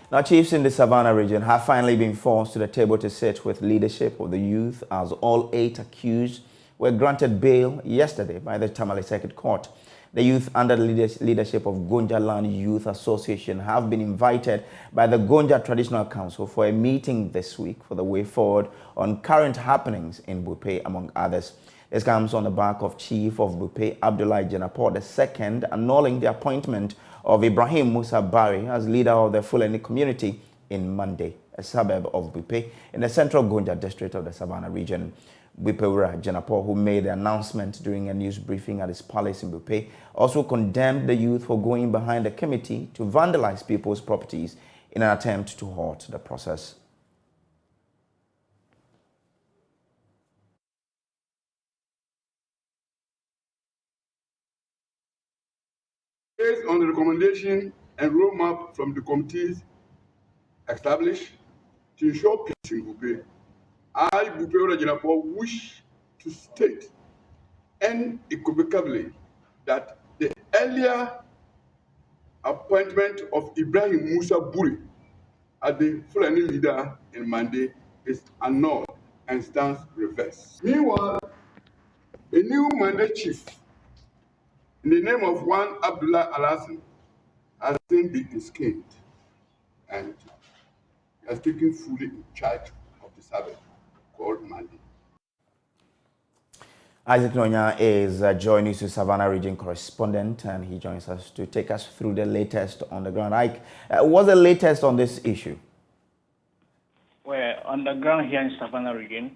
Now, chiefs in the Savannah region have finally been forced to the table to sit with leadership of the youth, as all 8 accused were granted bail yesterday by the Tamale Circuit Court. The youth under the leadership of Gonja Land Youth Association have been invited by the Gonja Traditional Council for a meeting this week for the way forward on current happenings in Buipe, among others. This comes on the back of Chief of Buipe Abdullah Jenapor II annulling the appointment of Ibrahim Musa Bari as leader of the Fulani community in Mande, a suburb of Buipe in the central Gonja district of the Savannah region. Buipe Jenapor, who made the announcement during a news briefing at his palace in Buipe, also condemned the youth for going behind the committee to vandalize people's properties in an attempt to halt the process. Based on the recommendation and roadmap from the committees established to ensure peace in Buipe, I, Buipe Jenapor, wish to state unequivocally that the earlier appointment of Ibrahim Musa Buri as the Fulani leader in Mande is annulled and stands reversed. Meanwhile, a new Mande chief in the name of one Abdullah Alassane has since been installed and has taken fully in charge of the suburb called Mande. Isaac Nonya is joining us, Savannah region correspondent, and he joins us to take us through the latest on the ground. Ike, what's the latest on this issue? Well, on the ground here in Savannah region,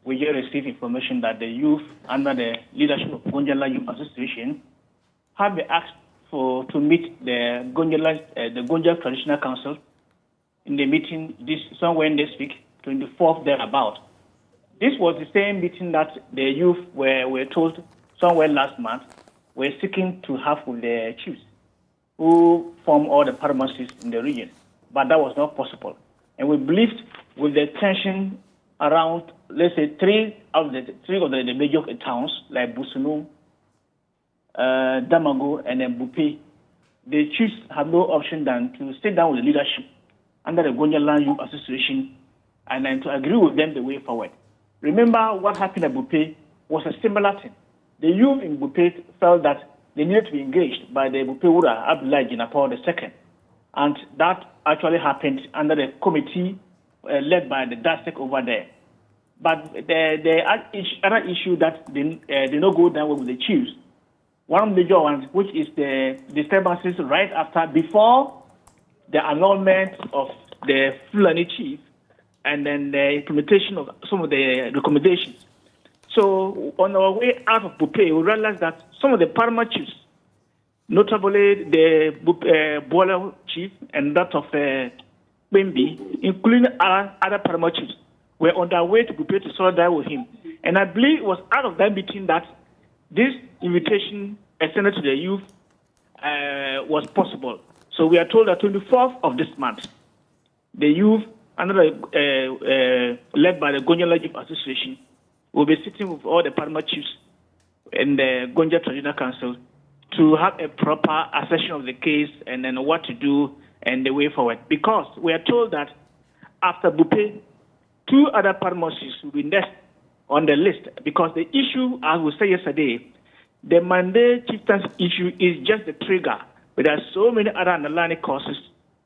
we just received information that the youth under the leadership of Gonjala Youth Association have been asked to meet the Gonja Traditional Council in the meeting somewhere this week, 24th thereabout. This was the same meeting that the youth were told somewhere last month were seeking to have with the chiefs who form all the paramountcies in the region. But that was not possible. And we believed with the tension around, let's say, three of the major towns like Busunu, Damago, and then Buipe, the chiefs have no option than to sit down with the leadership under the Gonja Land Youth Association and then to agree with them the way forward. Remember what happened at Buipe was a similar thing. The youth in Buipe felt that they needed to be engaged by the Buipe Ura Abdullah Jenapor II. And that actually happened under the committee led by the DASEC over there. But the other issue that did not go down with the chiefs, one major one, which is the disturbances before the annulment of the Fulani chief, and then the implementation of some of the recommendations. So on our way out of Buipe, we realized that some of the paramount chiefs, notably the Bola chief and that of Bembi, including other paramount chiefs, were on their way to Buipe to solidarize with him. And I believe it was out of that meeting that this invitation extended to the youth was possible. So we are told that 24th of this month, the youth, led by the Gonja Land Youth Association, will be sitting with all the paramount chiefs and the Gonja Traditional Council to have a proper assessment of the case and then what to do and the way forward. Because we are told that after Buipe, 2 other paramount chiefs will be next on the list, because the issue, as we said yesterday, the Mande chieftain's issue is just the trigger, but there are so many other underlying causes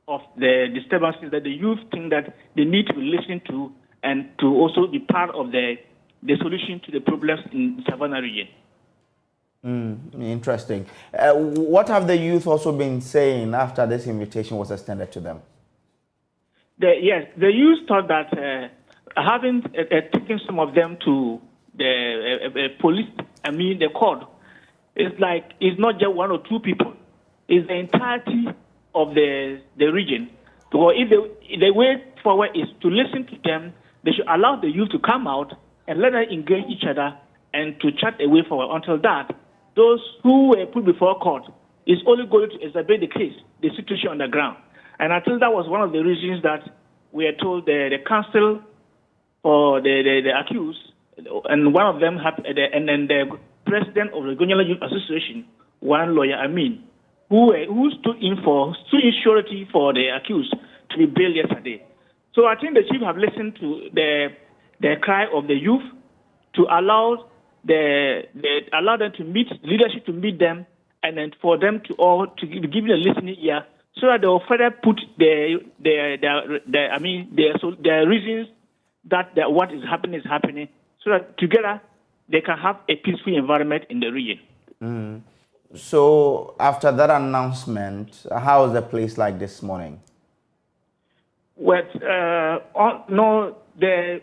of the disturbances that the youth think that they need to be listened to and to also be part of the solution to the problems in the Savannah region. Interesting. What have the youth also been saying after this invitation was extended to them? The youth thought that having taken some of them to the police, the court, it's not just 1 or 2 people. It's the entirety of the region. So if the way forward is to listen to them, they should allow the youth to come out and let them engage each other and to chat a way forward. Until that, those who were put before court is only going to exacerbate the case, the situation on the ground. And I think that was one of the reasons that we are told the counsel for the accused, and one of them, and then the president of the Gonja Youth Association, one lawyer, who stood in surety for the accused, to be bailed yesterday. So I think the chief have listened to the cry of the youth to allow allow them to meet leadership to meet them, and then for them to all to give them a listening ear, so that they will further put their reasons that what is happening, so that together they can have a peaceful environment in the region. So after that announcement, how is the place like this morning? Well, the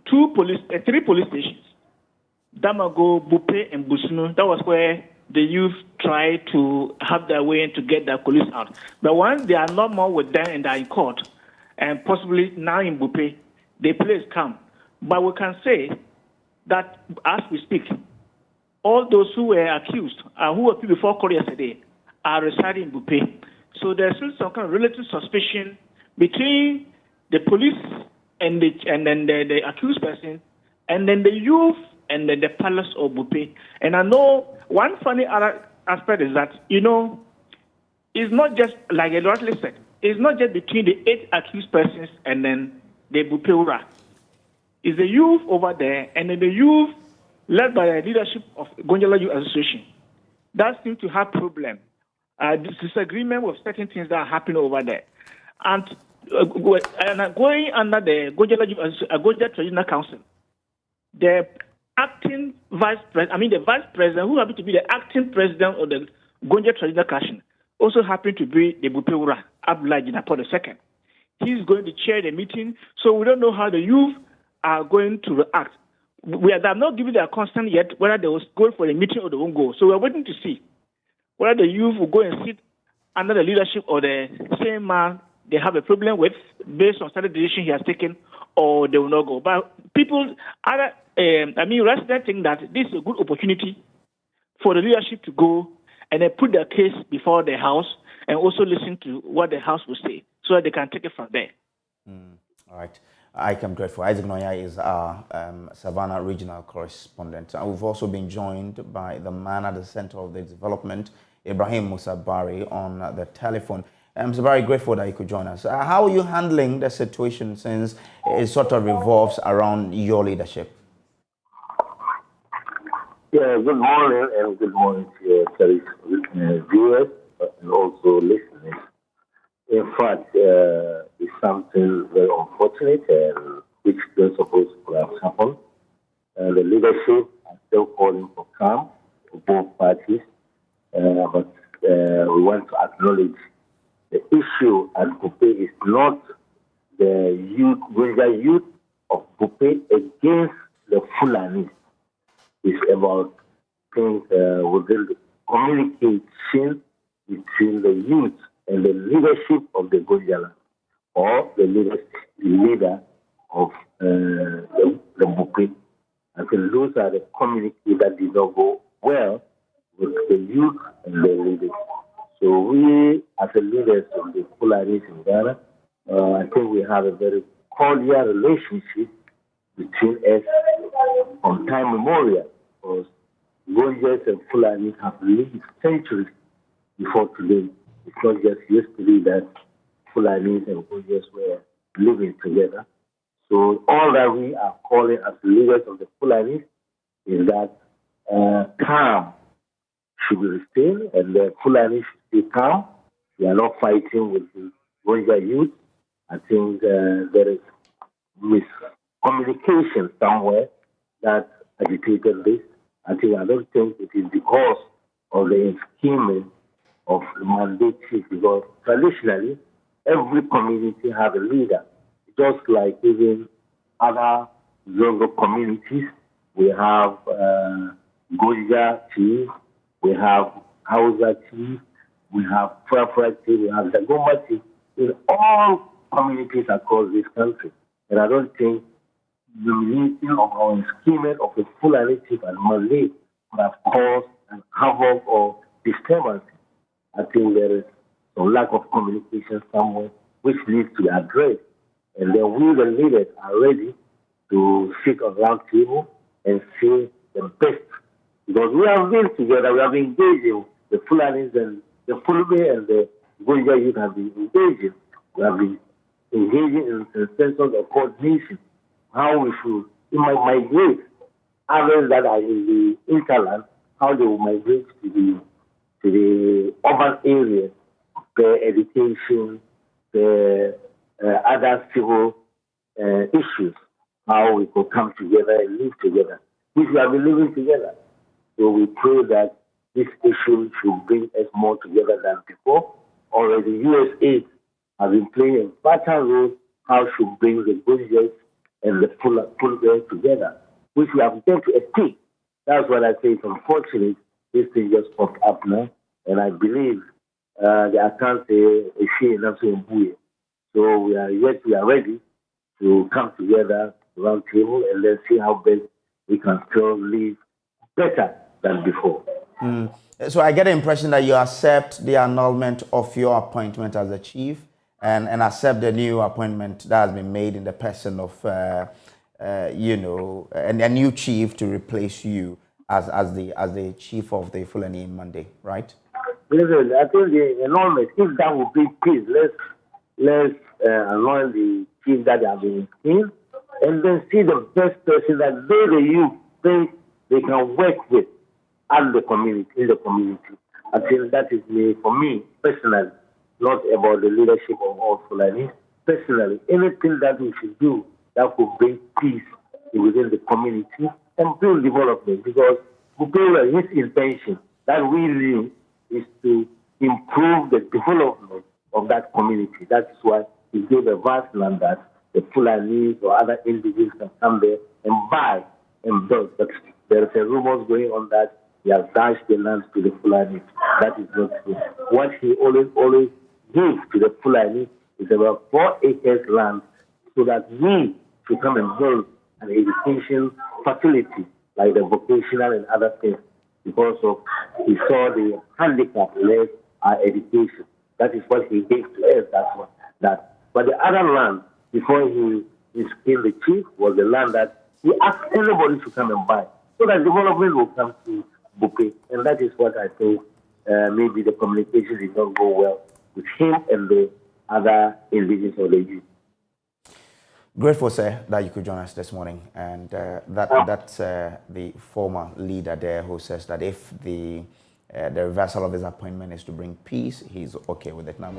three police stations, Damago, Buipe, and Busunu, that was where the youth tried to have their way and to get their police out. But once they are not more with them and they are in court, and possibly now in Buipe, the place come. But we can say that as we speak, all those who were accused, who were before court yesterday, are residing in Buipe. So there's still some kind of relative suspicion between the police and then the accused person, and then the youth and then the palace of Buipe. And I know one funny other aspect is that, it's not just, like I rightly said, it's not just between the 8 accused persons and then the Buipe Ura. It's the youth over there, and then the youth led by the leadership of Gonjala Youth Association that seems to have problem. Disagreement with certain things that are happening over there. And going under the Gonjala Traditional Council, the acting vice president, the vice president who happened to be the acting president of the Gonjala Traditional Council, also happened to be the Buipe Ura, Abdullah Jinapor II. He's going to chair the meeting, so we don't know how the youth are going to react. They have not given their consent yet, whether they will go for the meeting or they won't go. So we're waiting to see whether the youth will go and sit under the leadership of the same man they have a problem with, based on certain decision he has taken, or they will not go. But residents think that this is a good opportunity for the leadership to go and then put their case before the House and also listen to what the House will say, so that they can take it from there. All right. I'm grateful. Isaac Noya is our Savannah regional correspondent. And we've also been joined by the man at the center of the development, Ibrahim Musa Bari, on the telephone. I'm very grateful that you could join us. How are you handling the situation, since it sort of revolves around your leadership? Yeah, good morning, and good morning to your viewers and also listeners. In fact, it's something very unfortunate and which is supposed to have happened. The leadership are still calling for calm for both parties, but we want to acknowledge the issue at Buipe is not the youth of Buipe against the Fulani. It's about things within the communication between the youth and the leadership of the Gonjala, or the leader of the Buipe. I think those are the communities that did not go well with the youth and the leaders. So we, as the leaders of the Fulanis in Ghana, I think we have a very cordial relationship between us from time memorial, because Gonjals and Fulanis have lived centuries before today. It's not just yesterday that Fulanis and Gonjals were living together. So all that we are calling as leaders of the Fulanis is that calm should be restored, and the Fulani should stay calm. We are not fighting with the Gonja youth. I think there is miscommunication somewhere that agitated this. I don't think it is because of the scheming of the mandate chief, because traditionally every community has a leader, just like even other Zongo communities. We have Gonja chief, we have Hausa chief, we have Frafra chief, we have Dagoma chief in all communities across this country. And I don't think the meeting of our scheming of the Fulani chief and Malay would have caused an havoc or disturbance. I think there is some lack of communication somewhere which needs to be addressed. And then we, the leaders, are ready to sit on round table and see the best. Because we have been together, we have been engaging the Fulanis and the Fulbe and the Gonja youth have been engaging. We have been engaging in a sense of coordination, how we should migrate others that are in the interland, how they will migrate to the urban areas, the education, the other civil issues, how we could come together and live together, which we have been living together. So we pray that this issue should bring us more together than before. Already USA has been playing a vital role how should bring the Gonjas and the Fulani together, which we have done to a T. That's what I say. It's unfortunate this thing just popped up now, and I believe the account is enough to improve. So we are ready to come together around table and then see how best we can still live better than before. So I get the impression that you accept the annulment of your appointment as the chief and accept the new appointment that has been made in the person of, and a new chief to replace you as the chief of the Fulani Monday, right? Listen, I think the annulment, if that would be peace, let's annul the chief that have been in, and then see the best person that they, the youth, think they can work with in the community. I think that is for me personally, not about the leadership of all Fulani. Personally, anything that we should do that could bring peace within the community and bring development, because his intention that we knew is to improve the development of that community. That is why he gave a vast land that the Fulani or other individuals can come there and buy and build. But there is a rumors going on that he has dashed the land to the Fulani. That is not true. What he always gives to the Fulani is about 4 acres land so that we should come and build an education facility like the vocational and other things, because of he saw the handicap led our education. That is what he gave to us. That's what that. But the other land before he became the chief was the land that he asked anybody to come and buy, so that development will come to Buipe. And that is what I think maybe the communication did not go well with him and the other individuals of the youth. Grateful, sir, that you could join us this morning. And that's the former leader there who says that if the reversal of his appointment is to bring peace, he's okay with it now.